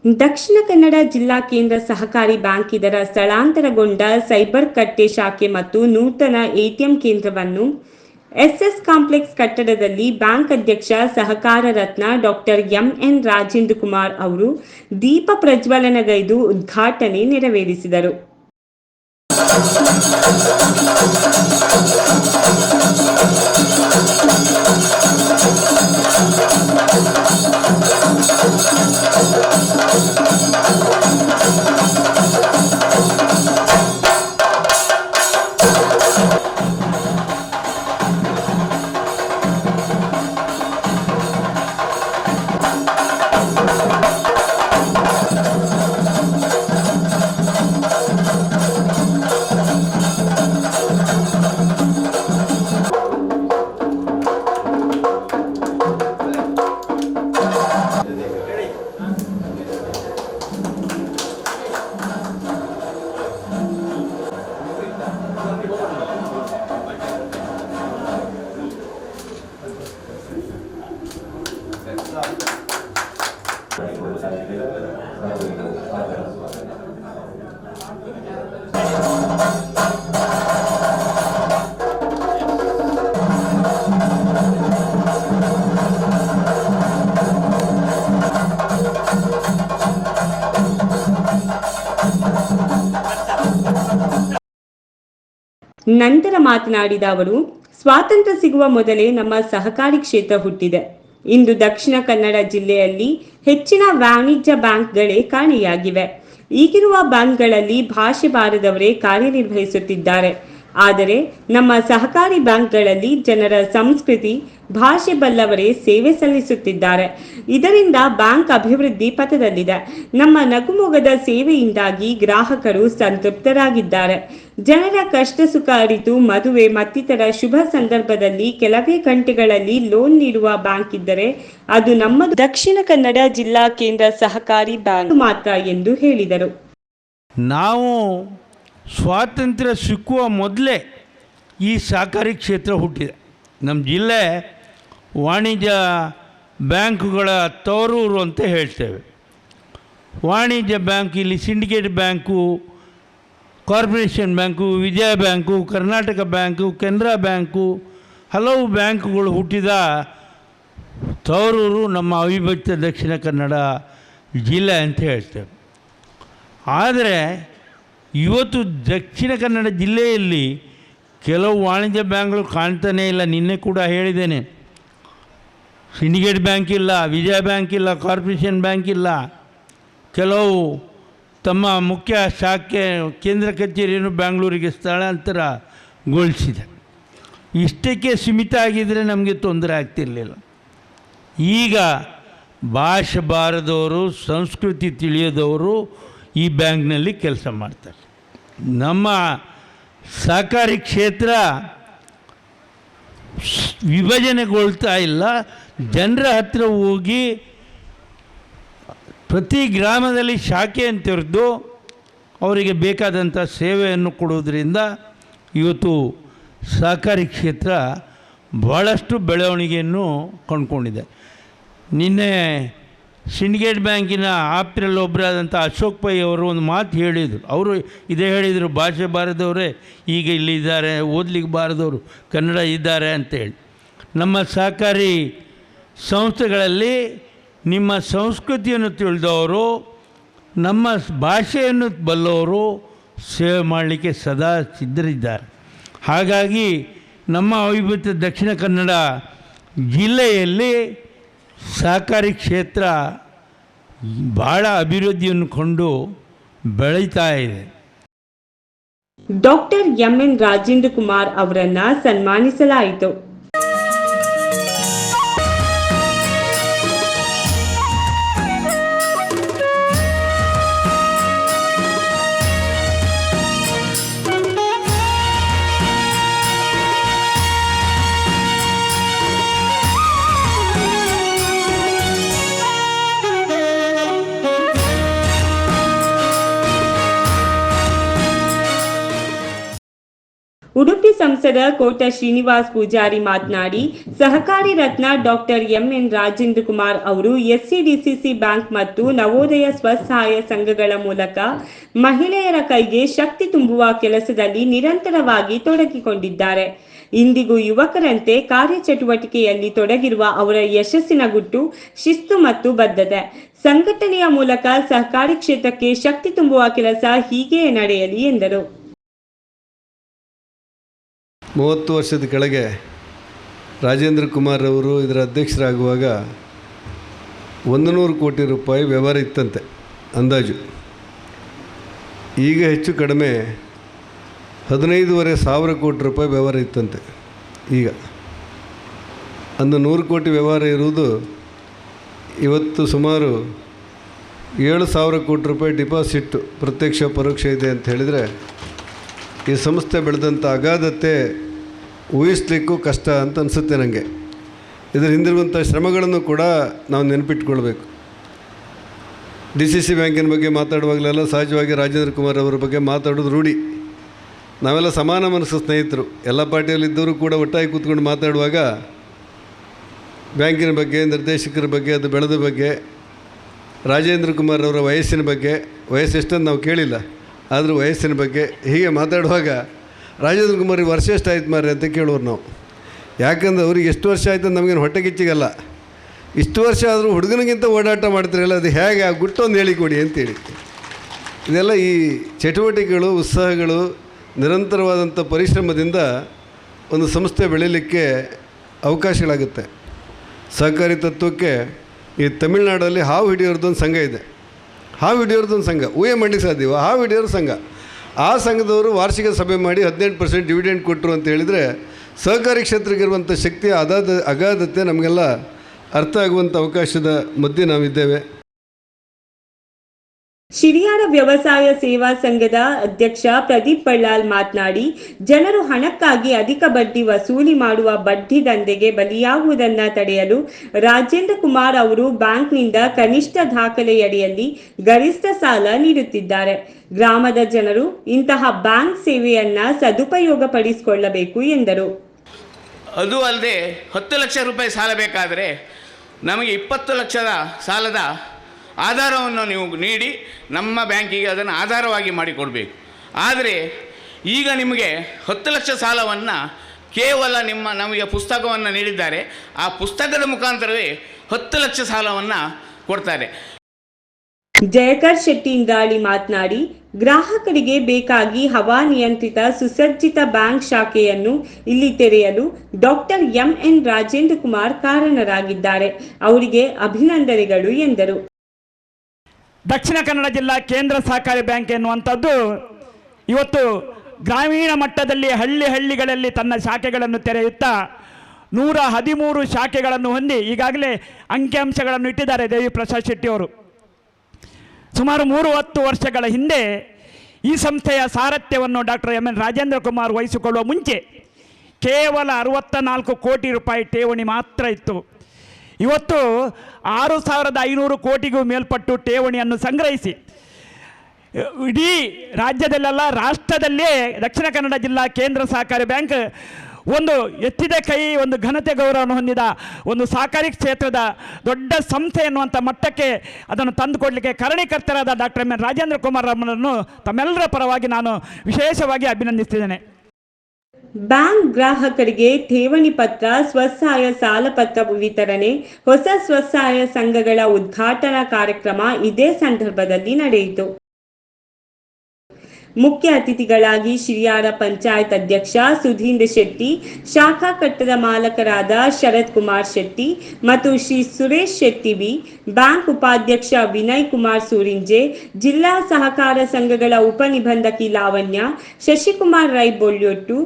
ದಕ್ಷಿಣ ಕನ್ನಡ ಜಿಲ್ಲಾ ಕೇಂದ್ರ ಸಹಕಾರಿ ಬ್ಯಾಂಕ್ ಇದರ ಸ್ಥಳಾಂತರಗೊಂಡ ಸೈಬರ್ ಕಟ್ಟೆ ಶಾಖೆ ಮತ್ತು ನೂತನ ಎಟಿಎಂ ಕೇಂದ್ರವನ್ನು ಎಸ್ಎಸ್ ಕಾಂಪ್ಲೆಕ್ಸ್ ಕಟ್ಟಡದಲ್ಲಿ ಬ್ಯಾಂಕ್ ಅಧ್ಯಕ್ಷ ಸಹಕಾರ ರತ್ನ ಡಾಕ್ಟರ್ ಎಂಎನ್ ರಾಜೇಂದ್ರ ಕುಮಾರ್ ಅವರು ದೀಪ ಪ್ರಜ್ವಲನಗೈದು ಉದ್ಘಾಟನೆ ನೆರವೇರಿಸಿದರು. ನಂತರ ಮಾತನಾಡಿದ ಅವರು, ಸ್ವಾತಂತ್ರ್ಯ ಸಿಗುವ ಮೊದಲೇ ನಮ್ಮ ಸಹಕಾರಿ ಕ್ಷೇತ್ರ ಹುಟ್ಟಿದೆ. ಇಂದು ದಕ್ಷಿಣ ಕನ್ನಡ ಜಿಲ್ಲೆಯಲ್ಲಿ ಹೆಚ್ಚಿನ ವಾಣಿಜ್ಯ ಬ್ಯಾಂಕ್ಗಳೇ ಕಾಣೆಯಾಗಿವೆ. ಈಗಿರುವ ಬ್ಯಾಂಕ್ಗಳಲ್ಲಿ ಭಾಷೆ ಬಾರದವರೇ ಕಾರ್ಯನಿರ್ವಹಿಸುತ್ತಿದ್ದಾರೆ. ಆದರೆ ನಮ್ಮ ಸಹಕಾರಿ ಬ್ಯಾಂಕ್ಗಳಲ್ಲಿ ಜನರ ಸಂಸ್ಕೃತಿ, ಭಾಷೆ ಬಲ್ಲವರೇ ಸೇವೆ ಸಲ್ಲಿಸುತ್ತಿದ್ದಾರೆ. ಇದರಿಂದ ಬ್ಯಾಂಕ್ ಅಭಿವೃದ್ಧಿ ಪಥದಲ್ಲಿದೆ. ನಮ್ಮ ನಗುಮೊಗದ ಸೇವೆಯಿಂದಾಗಿ ಗ್ರಾಹಕರು ಸಂತೃಪ್ತರಾಗಿದ್ದಾರೆ. ಜನರ ಕಷ್ಟ ಸುಖ ಅರಿತು ಮದುವೆ ಮತ್ತಿತರ ಶುಭ ಸಂದರ್ಭದಲ್ಲಿ ಕೆಲವೇ ಗಂಟೆಗಳಲ್ಲಿ ಲೋನ್ ನೀಡುವ ಬ್ಯಾಂಕ್ ಇದ್ದರೆ ಅದು ನಮ್ಮ ದಕ್ಷಿಣ ಕನ್ನಡ ಜಿಲ್ಲಾ ಕೇಂದ್ರ ಸಹಕಾರಿ ಬ್ಯಾಂಕ್ ಮಾತ್ರ ಎಂದು ಹೇಳಿದರು. ನಾವು ಸ್ವಾತಂತ್ರ್ಯ ಸಿಕ್ಕುವ ಮೊದಲೇ ಈ ಸಹಕಾರಿ ಕ್ಷೇತ್ರ ಹುಟ್ಟಿದೆ. ನಮ್ಮ ಜಿಲ್ಲೆ ವಾಣಿಜ್ಯ ಬ್ಯಾಂಕುಗಳ ತವರೂರು ಅಂತ ಹೇಳ್ತೇವೆ. ವಾಣಿಜ್ಯ ಬ್ಯಾಂಕ್ ಇಲ್ಲಿ Syndicate bank, Corporation bank, Vijaya bank, Karnataka bank, Canara bank, ಹಲವು ಬ್ಯಾಂಕುಗಳು ಹುಟ್ಟಿದ ತವರೂರು ನಮ್ಮ ಅವಿಭಜಿತ ದಕ್ಷಿಣ ಕನ್ನಡ ಜಿಲ್ಲೆ ಅಂತ ಹೇಳ್ತೇವೆ. ಆದರೆ ಇವತ್ತು ದಕ್ಷಿಣ ಕನ್ನಡ ಜಿಲ್ಲೆಯಲ್ಲಿ ಕೆಲವು ವಾಣಿಜ್ಯ ಬ್ಯಾಂಕ್ಗಳು ಕಾಣ್ತಾನೇ ಇಲ್ಲ. ನಿನ್ನೆ ಕೂಡ ಹೇಳಿದ್ದೇನೆ, ಸಿಂಡಿಕೇಟ್ ಬ್ಯಾಂಕ್ ಇಲ್ಲ, ವಿಜಯ ಬ್ಯಾಂಕ್ ಇಲ್ಲ, ಕಾರ್ಪೊರೇಷನ್ ಬ್ಯಾಂಕ್ ಇಲ್ಲ. ಕೆಲವು ತಮ್ಮ ಮುಖ್ಯ ಶಾಖೆ ಕೇಂದ್ರ ಕಚೇರಿಯನ್ನು ಬೆಂಗಳೂರಿಗೆ ಸ್ಥಳಾಂತರಗೊಳಿಸಿದೆ. ಇಷ್ಟಕ್ಕೆ ಸೀಮಿತ ಆಗಿದ್ದರೆ ನಮಗೆ ತೊಂದರೆ ಆಗ್ತಿರಲಿಲ್ಲ. ಈಗ ಭಾಷೆ ಬಾರದವರು, ಸಂಸ್ಕೃತಿ ತಿಳಿಯದವರು ಈ ಬ್ಯಾಂಕ್ನಲ್ಲಿ ಕೆಲಸ ಮಾಡ್ತಾರೆ. ನಮ್ಮ ಸಹಕಾರಿ ಕ್ಷೇತ್ರ ವಿಭಜನೆಗೊಳ್ತಾ ಇಲ್ಲ. ಜನರ ಹತ್ತಿರ ಹೋಗಿ ಪ್ರತಿ ಗ್ರಾಮದಲ್ಲಿ ಶಾಖೆಯನ್ನು ತೆರೆದು ಅವರಿಗೆ ಬೇಕಾದಂಥ ಸೇವೆಯನ್ನು ಕೊಡುವುದರಿಂದ ಇವತ್ತು ಸಹಕಾರಿ ಕ್ಷೇತ್ರ ಭಾಳಷ್ಟು ಬೆಳವಣಿಗೆಯನ್ನು ಕಂಡುಕೊಂಡಿದೆ. ನಿನ್ನೆ ಸಿಂಡಿಕೇಟ್ ಬ್ಯಾಂಕಿನ ಆಪ್ತರಲ್ಲಿ ಒಬ್ಬರಾದಂಥ ಅಶೋಕ್ ಪೈ ಅವರು ಒಂದು ಮಾತು ಹೇಳಿದರು. ಅವರು ಇದೇ ಹೇಳಿದರು, ಭಾಷೆ ಬಾರದವರೇ ಈಗ ಇಲ್ಲಿದ್ದಾರೆ, ಓದಲಿಕ್ಕೆ ಬಾರದವರು ಕನ್ನಡ ಇದ್ದಾರೆ ಅಂತೇಳಿ. ನಮ್ಮ ಸಹಕಾರಿ ಸಂಸ್ಥೆಗಳಲ್ಲಿ ನಿಮ್ಮ ಸಂಸ್ಕೃತಿಯನ್ನು ತಿಳಿದವರು, ನಮ್ಮ ಭಾಷೆಯನ್ನು ಬಲ್ಲವರು ಸೇವೆ ಮಾಡಲಿಕ್ಕೆ ಸದಾ ಸಿದ್ಧರಿದ್ದಾರೆ. ಹಾಗಾಗಿ ನಮ್ಮ ಅವಿಭಜಿತ ದಕ್ಷಿಣ ಕನ್ನಡ ಜಿಲ್ಲೆಯಲ್ಲಿ ಸಹಕಾರಿ ಕ್ಷೇತ್ರ ಭಾಳ ಅಭಿವೃದ್ಧಿಯನ್ನು ಕೊಂಡು ಬೆಳೀತಾ ಇದೆ. ಡಾಕ್ಟರ್ ಎಂಎನ್ ರಾಜೇಂದ್ರ ಕುಮಾರ್ ಅವರನ್ನು ಸನ್ಮಾನಿಸಲಾಯಿತು. ಉಡುಪಿ ಸಂಸದ ಕೋಟ ಶ್ರೀನಿವಾಸ್ ಪೂಜಾರಿ ಮಾತನಾಡಿ, ಸಹಕಾರಿ ರತ್ನ ಡಾಕ್ಟರ್ ಎಂಎನ್ ರಾಜೇಂದ್ರ ಕುಮಾರ್ ಅವರು ಎಸ್ಸಿಡಿಸಿಸಿ ಬ್ಯಾಂಕ್ ಮತ್ತು ನವೋದಯ ಸ್ವಸಹಾಯ ಸಂಘಗಳ ಮೂಲಕ ಮಹಿಳೆಯರ ಕೈಗೆ ಶಕ್ತಿ ತುಂಬುವ ಕೆಲಸದಲ್ಲಿ ನಿರಂತರವಾಗಿ ತೊಡಗಿಕೊಂಡಿದ್ದಾರೆ. ಇಂದಿಗೂ ಯುವಕರಂತೆ ಕಾರ್ಯಚಟುವಟಿಕೆಯಲ್ಲಿ ತೊಡಗಿರುವ ಅವರ ಯಶಸ್ಸಿನ ಗುಟ್ಟು ಶಿಸ್ತು ಮತ್ತು ಬದ್ಧತೆ. ಸಂಘಟನೆಯ ಮೂಲಕ ಸಹಕಾರಿ ಕ್ಷೇತ್ರಕ್ಕೆ ಶಕ್ತಿ ತುಂಬುವ ಕೆಲಸ ಹೀಗೆಯೇ ನಡೆಯಲಿ ಎಂದರು. 30 ವರ್ಷದ ಕೆಳಗೆ ರಾಜೇಂದ್ರ ಕುಮಾರ್ ಅವರು ಇದರ ಅಧ್ಯಕ್ಷರಾಗುವಾಗ 100 ಕೋಟಿ ರೂಪಾಯಿ ವ್ಯವಹಾರ ಇತ್ತಂತೆ ಅಂದಾಜು. ಈಗ ಹೆಚ್ಚು ಕಡಿಮೆ 15,500 ಕೋಟಿ ರೂಪಾಯಿ ವ್ಯವಹಾರ ಇತ್ತಂತೆ. ಈಗ ಅಂದು 100 ಕೋಟಿ ವ್ಯವಹಾರ ಇರುವುದು ಇವತ್ತು ಸುಮಾರು 7,000 ಕೋಟಿ ರೂಪಾಯಿ ಡಿಪಾಸಿಟ್ ಪ್ರತ್ಯಕ್ಷ ಪರೋಕ್ಷ ಇದೆ ಅಂತ ಹೇಳಿದರೆ ಈ ಸಂಸ್ಥೆ ಬೆಳೆದಂಥ ಅಗಾಧತೆ ಊಹಿಸಲಿಕ್ಕೂ ಕಷ್ಟ ಅಂತ ಅನಿಸುತ್ತೆ ನನಗೆ. ಇದರ ಹಿಂದಿರುವಂಥ ಶ್ರಮಗಳನ್ನು ಕೂಡ ನಾವು ನೆನಪಿಟ್ಕೊಳ್ಬೇಕು. DCC ಬ್ಯಾಂಕಿನ ಬಗ್ಗೆ ಮಾತಾಡುವಾಗಲೆಲ್ಲ ಸಹಜವಾಗಿ ರಾಜೇಂದ್ರ ಕುಮಾರ್ ಅವರ ಬಗ್ಗೆ ಮಾತಾಡೋದು ರೂಢಿ. ನಾವೆಲ್ಲ ಸಮಾನ ಮನಸ್ಸು ಸ್ನೇಹಿತರು, ಎಲ್ಲ ಪಾರ್ಟಿಯಲ್ಲಿದ್ದವರು ಕೂಡ ಒಟ್ಟಾಗಿ ಕೂತ್ಕೊಂಡು ಮಾತಾಡುವಾಗ ಬ್ಯಾಂಕಿನ ಬಗ್ಗೆ, ನಿರ್ದೇಶಕರ ಬಗ್ಗೆ, ಅದು ಬೆಳೆದ ಬಗ್ಗೆ, ರಾಜೇಂದ್ರ ಕುಮಾರ್ ಅವರ ವಯಸ್ಸಿನ ಬಗ್ಗೆ, ವಯಸ್ಸು ಎಷ್ಟಂತ ನಾವು ಕೇಳಿಲ್ಲ, ಆದರೂ ವಯಸ್ಸಿನ ಬಗ್ಗೆ ಹೀಗೆ ಮಾತಾಡುವಾಗ ರಾಜೇಂದ್ರ ಕುಮಾರ್ ವರ್ಷ ಎಷ್ಟಾಯ್ತು ಮಾರ್ರೆ ಅಂತ ಕೇಳೋರು ನಾವು. ಯಾಕಂದ್ರೆ ಅವ್ರಿಗೆ ಎಷ್ಟು ವರ್ಷ ಆಯ್ತು ನಮಗೇನು ಹೊಟ್ಟೆಗಿಚ್ಚಿಗಲ್ಲ. ಇಷ್ಟು ವರ್ಷ ಆದರೂ ಹುಡುಗನಿಗಿಂತ ಓಡಾಟ ಮಾಡ್ತಿರಲ್ಲ, ಅದು ಹೇಗೆ ಆ ಗುಟ್ಟೊಂದು ಹೇಳಿಕೊಡಿ ಅಂತೇಳಿ. ಇದೆಲ್ಲ ಈ ಚಟುವಟಿಕೆಗಳು, ಉತ್ಸಾಹಗಳು, ನಿರಂತರವಾದಂಥ ಪರಿಶ್ರಮದಿಂದ ಒಂದು ಸಂಸ್ಥೆ ಬೆಳೀಲಿಕ್ಕೆ ಅವಕಾಶಗಳಾಗುತ್ತೆ. ಸಹಕಾರಿ ತತ್ವಕ್ಕೆ ಈ ತಮಿಳುನಾಡಲ್ಲಿ ಹಾವು ಹಿಡಿಯೋರ್ದೊಂದು ಸಂಘ ಇದೆ. ಹಾವು ಹಿಡಿಯೋರ್ದೊಂದು ಸಂಘ ಊಹೆ ಮಾಡಲಿಕ್ಕೆ ಸಾಧ್ಯವ. ಹಾವು ಹಿಡಿಯೋರ ಸಂಘ, ಆ ಸಂಘದವರು ವಾರ್ಷಿಕ ಸಭೆ ಮಾಡಿ 18% ಡಿವಿಡೆಂಡ್ ಕೊಟ್ಟರು ಅಂತ ಹೇಳಿದರೆ ಸಹಕಾರಿ ಕ್ಷೇತ್ರಕ್ಕೆ ಇರುವಂಥ ಶಕ್ತಿಯ ಅಗಾಧತೆ ನಮಗೆಲ್ಲ ಅರ್ಥ ಆಗುವಂಥ ಅವಕಾಶದ ಮಧ್ಯೆ ನಾವಿದ್ದೇವೆ. ಶಿರಿಯಾಡ ವ್ಯವಸಾಯ ಸೇವಾ ಸಂಘದ ಅಧ್ಯಕ್ಷ ಪ್ರದೀಪ್ ಬಳ್ಳಾಲ್ ಮಾತನಾಡಿ, ಜನರು ಹಣಕ್ಕಾಗಿ ಅಧಿಕ ಬಡ್ಡಿ ವಸೂಲಿ ಮಾಡುವ ಬಡ್ಡಿ ದಂಧೆಗೆ ಬಲಿಯಾಗುವುದನ್ನು ತಡೆಯಲು ರಾಜೇಂದ್ರ ಕುಮಾರ್ ಅವರು ಬ್ಯಾಂಕ್ನಿಂದ ಕನಿಷ್ಠ ದಾಖಲೆಯಡಿಯಲ್ಲಿ ಗರಿಷ್ಠ ಸಾಲ ನೀಡುತ್ತಿದ್ದಾರೆ. ಗ್ರಾಮದ ಜನರು ಇಂತಹ ಬ್ಯಾಂಕ್ ಸೇವೆಯನ್ನ ಸದುಪಯೋಗಪಡಿಸಿಕೊಳ್ಳಬೇಕು ಎಂದರು. ಅದು ಅಲ್ಲದೆ 10 ಲಕ್ಷ ರೂಪಾಯಿ ಸಾಲ ಬೇಕಾದರೆ ನಮಗೆ 20 ಲಕ್ಷದ ಸಾಲದ ಆಧಾರವನ್ನು ನೀವು ನೀಡಿ ನಮ್ಮ ಬ್ಯಾಂಕಿಗೆ ಅದನ್ನು ಆಧಾರವಾಗಿ ಮಾಡಿಕೊಡಬೇಕು. ಆದರೆ ಈಗ ನಿಮಗೆ 10 ಲಕ್ಷ ಸಾಲವನ್ನು ಕೇವಲ ನಮಗೆ ಪುಸ್ತಕವನ್ನು ನೀಡಿದ್ದಾರೆ, ಆ ಪುಸ್ತಕದ ಮುಖಾಂತರವೇ 10 ಲಕ್ಷ ಸಾಲವನ್ನು ಕೊಡ್ತಾರೆ. ಜಯಕರ್ ಶೆಟ್ಟಿ ಇಂದಾಳಿ ಮಾತನಾಡಿ, ಗ್ರಾಹಕರಿಗೆ ಬೇಕಾಗಿ ಹವಾನಿಯಂತ್ರಿತ ಸುಸಜ್ಜಿತ ಬ್ಯಾಂಕ್ ಶಾಖೆಯನ್ನು ಇಲ್ಲಿ ತೆರೆಯಲು ಡಾಕ್ಟರ್ ಎಂಎನ್ ರಾಜೇಂದ್ರ ಕುಮಾರ್ ಕಾರಣರಾಗಿದ್ದಾರೆ. ಅವರಿಗೆ ಅಭಿನಂದನೆಗಳು ಎಂದರು. ದಕ್ಷಿಣ ಕನ್ನಡ ಜಿಲ್ಲಾ ಕೇಂದ್ರ ಸಹಕಾರಿ ಬ್ಯಾಂಕ್ ಎನ್ನುವಂಥದ್ದು ಇವತ್ತು ಗ್ರಾಮೀಣ ಮಟ್ಟದಲ್ಲಿ ಹಳ್ಳಿಗಳಲ್ಲಿ ತನ್ನ ಶಾಖೆಗಳನ್ನು ತೆರೆಯುತ್ತಾ 113 ಶಾಖೆಗಳನ್ನು ಹೊಂದಿ ಈಗಾಗಲೇ ಅಂಕಿಅಂಶಗಳನ್ನು ಇಟ್ಟಿದ್ದಾರೆ ದೇವಿ ಪ್ರಸಾದ್ ಶೆಟ್ಟಿ ಅವರು. ಸುಮಾರು 30 ವರ್ಷಗಳ ಹಿಂದೆ ಈ ಸಂಸ್ಥೆಯ ಸಾರಥ್ಯವನ್ನು ಡಾಕ್ಟರ್ ಎಂಎನ್ ರಾಜೇಂದ್ರ ಕುಮಾರ್ ವಹಿಸಿಕೊಳ್ಳುವ ಮುಂಚೆ ಕೇವಲ 64 ಕೋಟಿ ರೂಪಾಯಿ ಠೇವಣಿ ಮಾತ್ರ ಇತ್ತು. ಇವತ್ತು 6,500 ಕೋಟಿಗೂ ಮೇಲ್ಪಟ್ಟು ಠೇವಣಿಯನ್ನು ಸಂಗ್ರಹಿಸಿ ಇಡೀ ರಾಜ್ಯದಲ್ಲೆಲ್ಲ ರಾಷ್ಟ್ರದಲ್ಲೇ ದಕ್ಷಿಣ ಕನ್ನಡ ಜಿಲ್ಲಾ ಕೇಂದ್ರ ಸಹಕಾರಿ ಬ್ಯಾಂಕ್ ಒಂದು ಎತ್ತಿದ ಕೈ, ಒಂದು ಘನತೆ ಗೌರವವನ್ನು ಹೊಂದಿದ ಒಂದು ಸಹಕಾರಿ ಕ್ಷೇತ್ರದ ದೊಡ್ಡ ಸಂಸ್ಥೆ ಎನ್ನುವಂಥ ಮಟ್ಟಕ್ಕೆ ಅದನ್ನು ತಂದುಕೊಡಲಿಕ್ಕೆ ಕಾರಣೀಕರ್ತರಾದ ಡಾಕ್ಟರ್ ಎಂಎನ್ ರಾಜೇಂದ್ರ ಕುಮಾರ್ ಅವರನ್ನು ತಮ್ಮೆಲ್ಲರ ಪರವಾಗಿ ನಾನು ವಿಶೇಷವಾಗಿ ಅಭಿನಂದಿಸುತ್ತೇನೆ. ಬ್ಯಾಂಕ್ ಗ್ರಾಹಕರಿಗೆ ಠೇವಣಿ ಪತ್ರ, ಸ್ವಸಹಾಯ ಸಾಲ ಪತ್ರ ವಿತರಣೆ, ಹೊಸ ಸ್ವಸಹಾಯ ಸಂಘಗಳ ಉದ್ಘಾಟನಾ ಕಾರ್ಯಕ್ರಮ ಇದೇ ಸಂದರ್ಭದಲ್ಲಿ ನಡೆಯಿತು. ಮುಖ್ಯ ಅತಿಥಿಗಳಾಗಿ ಶಿರಿಯಾಡ ಪಂಚಾಯತ್ ಅಧ್ಯಕ್ಷ ಸುಧೀಂದ್ರ ಶೆಟ್ಟಿ, ಶಾಖಾ ಕಟ್ಟಡ ಮಾಲಕರಾದ ಶರತ್ ಕುಮಾರ್ ಶೆಟ್ಟಿ ಮತ್ತು ಶ್ರೀ ಸುರೇಶ್ ಶೆಟ್ಟಿ ಬಿ, ಬ್ಯಾಂಕ್ ಉಪಾಧ್ಯಕ್ಷ ವಿನಯ್ ಕುಮಾರ್ ಸೂರಿಂಜೆ, ಜಿಲ್ಲಾ ಸಹಕಾರ ಸಂಘಗಳ ಉಪನಿಬಂಧಕಿ ಲಾವಣ್ಯ, ಶಶಿಕುಮಾರ್ ರೈ ಬೊಳ್ಯೊಟ್ಟು,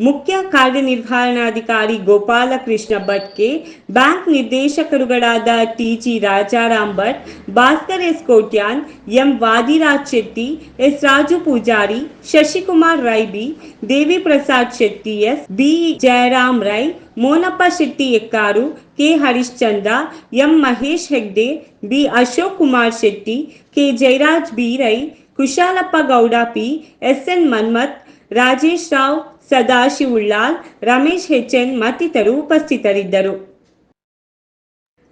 ಮುಖ್ಯ ಕಾರ್ಯನಿರ್ವಹಣಾಧಿಕಾರಿ Gopalakrishna ಭಟ್ಕೆ, bank ನಿರ್ದೇಶಕರುಗಳಾದ TG Rajaram Bhat, Bhaskar S Kotian, M Vadiraj Shetty, S Raju Poojary, Shashikumar Rai B, ದೇವಿ Prasad Shetty S, B Jayaram Rai, Monappa Shetty Ekkar, K Harishchandra, M Mahesh Hegde, B Ashok Kumar Shetty, K Jayaraj B Rai, Kushalappa Gowda P, S N Manmath, Rajesh Rao, ಸದಾಶಿವುಳ್ಳಾಲ್, Ramesh HN ಮತ್ತಿತರರು ಉಪಸ್ಥಿತರಿದ್ದರು.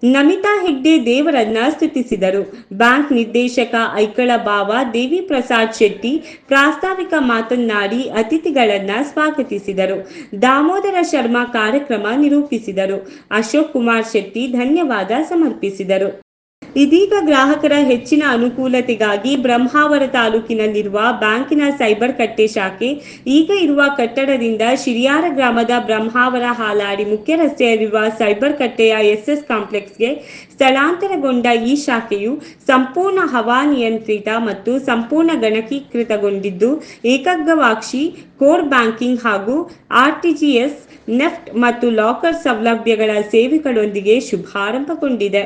ನಮಿತಾ ಹೆಗ್ಡೆ ದೇವರನ್ನ ಸ್ತುತಿಸಿದರು. ಬ್ಯಾಂಕ್ ನಿರ್ದೇಶಕ ಐಕಳ ಬಾವ ದೇವಿ ಪ್ರಸಾದ್ ಶೆಟ್ಟಿ ಪ್ರಾಸ್ತಾವಿಕ ಮಾತನಾಡಿ ಅತಿಥಿಗಳನ್ನ ಸ್ವಾಗತಿಸಿದರು. ದಾಮೋದರ ಶರ್ಮಾ ಕಾರ್ಯಕ್ರಮ ನಿರೂಪಿಸಿದರು. ಅಶೋಕ್ ಕುಮಾರ್ ಶೆಟ್ಟಿ ಧನ್ಯವಾದ ಸಮರ್ಪಿಸಿದರು. ಇದೀಗ ಗ್ರಾಹಕರ ಹೆಚ್ಚಿನ ಅನುಕೂಲತೆಗಾಗಿ ಬ್ರಹ್ಮಾವರ ತಾಲೂಕಿನಲ್ಲಿರುವ ಬ್ಯಾಂಕಿನ ಸೈಬರ್ ಕಟ್ಟೆ ಶಾಖೆ ಈಗ ಇರುವ ಕಟ್ಟಡದಿಂದ ಶಿರಿಯಾರ ಗ್ರಾಮದ ಬ್ರಹ್ಮಾವರ ಹಾಲಾಡಿ ಮುಖ್ಯ ರಸ್ತೆಯಲ್ಲಿರುವ ಸೈಬರ್ ಕಟ್ಟೆಯ SS ಕಾಂಪ್ಲೆಕ್ಸ್ಗೆ ಸ್ಥಳಾಂತರಗೊಂಡ ಈ ಶಾಖೆಯು ಸಂಪೂರ್ಣ ಹವಾನಿಯಂತ್ರಿತ ಮತ್ತು ಸಂಪೂರ್ಣ ಗಣಕೀಕೃತಗೊಂಡಿದ್ದು ಏಕಗವಾಕ್ಷಿ ಕೋರ್ ಬ್ಯಾಂಕಿಂಗ್ ಹಾಗೂ RTGS, ನೆಫ್ಟ್ ಮತ್ತು ಲಾಕರ್ ಸೌಲಭ್ಯಗಳ ಸೇವೆಗಳೊಂದಿಗೆ ಶುಭಾರಂಭಗೊಂಡಿದೆ.